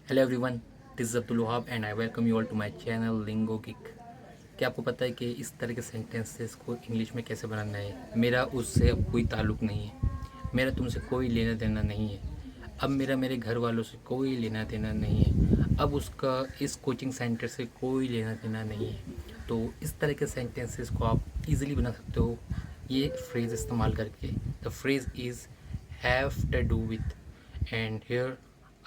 Hello everyone, this is Abdul Wahab and I welcome you all to my channel lingo geek. क्या आपको पता है कि इस तरह के सेंटेंसेस को इंग्लिश में कैसे बनाना है? मेरा उससे अब कोई ताल्लुक़ नहीं है, मेरा तुमसे कोई लेना देना नहीं है, अब मेरा मेरे घर वालों से कोई लेना देना नहीं है, अब उसका इस कोचिंग सेंटर से कोई लेना देना नहीं है। तो इस तरह के सेंटेंसेस को आप इजीली बना सकते हो ये फ्रेज़ इस्तेमाल करके। The phrase is have to do with, and here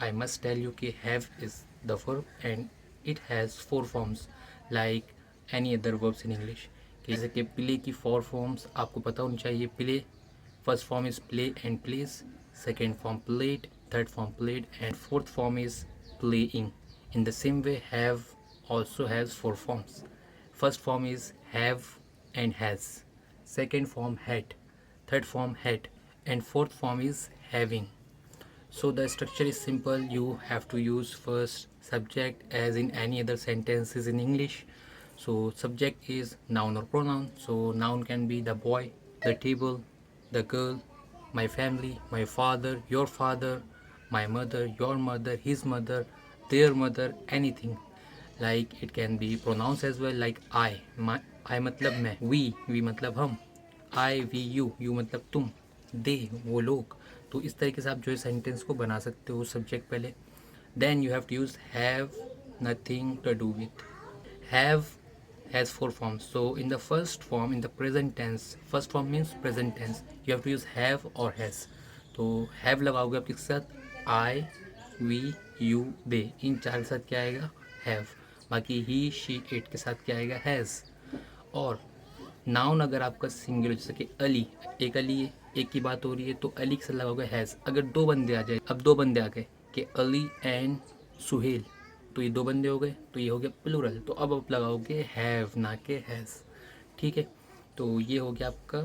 I must tell you कि have is the verb and it has four forms like any other verbs in English। कि जैसे कि play की four forms आपको पता होनी चाहिए। play, first form is play and plays, second form played, third form played and fourth form is playing। In the same way have also has four forms। first form is have and has, second form had, third form had and fourth form is having। So the structure is simple. You have to use first subject as in any other sentences in English. So subject is noun or pronoun. So noun can be the boy, the table, the girl, my family, my father, my mother, your mother, his mother, their mother, anything. Like it can be pronouns as well, like I मतलब मैं, we मतलब हम, we you मतलब तुम, they वो लोग। तो इस तरीके से आप जो है सेंटेंस को बना सकते हो। सब्जेक्ट पहले, then you have to use have nothing to do with. Have has four forms. So in the first form, in the present tense, first form means present tense, you have to use have or has। तो have लगाओगे आप किसके साथ? I, we, you, they, इन चार के साथ क्या आएगा? have। बाकी he, she, it के साथ क्या आएगा? has। और नाउन अगर आपका सिंगुलर, जैसे कि अली, एक अली है, एक की बात हो रही है, तो अली के साथ लगाओगे हैज़। अगर दो बंदे आ जाए, अब दो बंदे आ गए कि अली एंड सुहेल, तो ये दो बंदे हो गए, तो ये हो गया प्लूरल, तो अब आप लगाओगे हैव ना के हैज़। ठीक है, तो ये हो गया आपका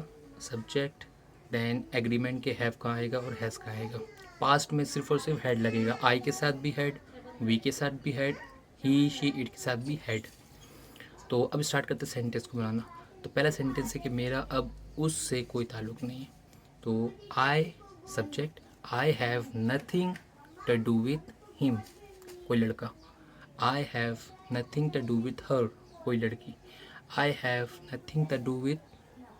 सब्जेक्ट। देन एग्रीमेंट के हैव कहाँ आएगा और हैज़ कहाँ आएगा? पास्ट में सिर्फ और सिर्फ हेड लगेगा। आई के साथ भी हेड, वी के साथ भी हेड, ही शी इट के साथ भी हेड। तो अब स्टार्ट करते सेंटेंस को बनाना। तो पहला सेंटेंस है कि मेरा अब उससे कोई ताल्लुक़ नहीं है। तो I subject, I have nothing to do with him, कोई लड़का। I have nothing to do with her, कोई लड़की। I have nothing to do with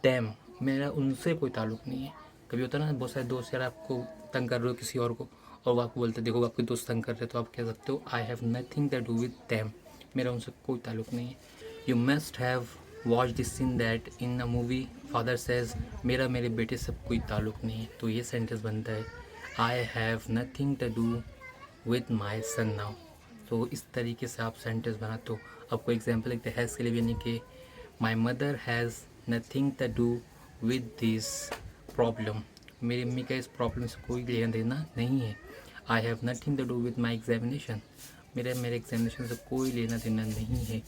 them, मेरा उनसे कोई ताल्लुक़ नहीं है। कभी होता है ना, बहुत सारे दोस्त यार आपको तंग कर रहे हो किसी और को, और वो आपको बोलते देखो आपके दोस्त तंग कर रहे, तो आप कह सकते हो I have nothing to do with them, मेरा उनसे कोई ताल्लुक़ नहीं है। You must have watch this scene that in a movie father says, मेरा मेरे बेटे से कोई ताल्लुक़ नहीं है। तो ये सेंटेंस बनता है I have nothing to do with my son now. तो इस तरीके से आप सेंटेंस बनाते हो। आपको एग्जाम्पल लिखते हैं हैज़ के लिए भी, यानी कि my mother has nothing to do with this problem, मेरी मम्मी का इस प्रॉब्लम से कोई लेना देना नहीं है। I have nothing to do with my examination, मेरे एग्जामिनेशन से कोई लेना देना नहीं है।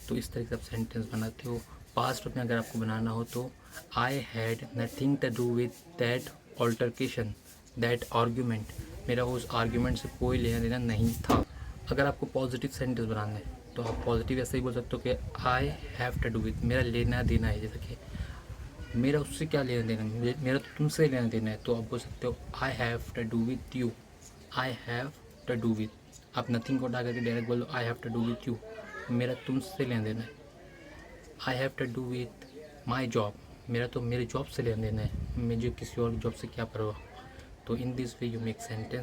तो इस तरह से आप सेंटेंस बनाते हो। पास्ट में अगर आपको बनाना हो तो I had nothing to do with that altercation, that argument, मेरा उस आर्ग्यूमेंट से कोई लेना देना नहीं था। अगर आपको पॉजिटिव सेंटेंस बनाना है तो आप पॉजिटिव ऐसे ही बोल सकते हो कि I have to do with, मेरा लेना देना है। जैसे कि मेरा उससे क्या लेना देना है, मेरा तो तुमसे लेना देना है, तो आप बोल सकते हो I have to do with you, I have to do with. आप नथिंग को उठा करके डायरेक्ट बोलो I have to do with you, मेरा तुमसे लेना देना है। I have to do with my job, मेरा तो मेरे जॉब से लेना देना है, मुझे किसी और जॉब से क्या परवाह। तो in this way you make sentence.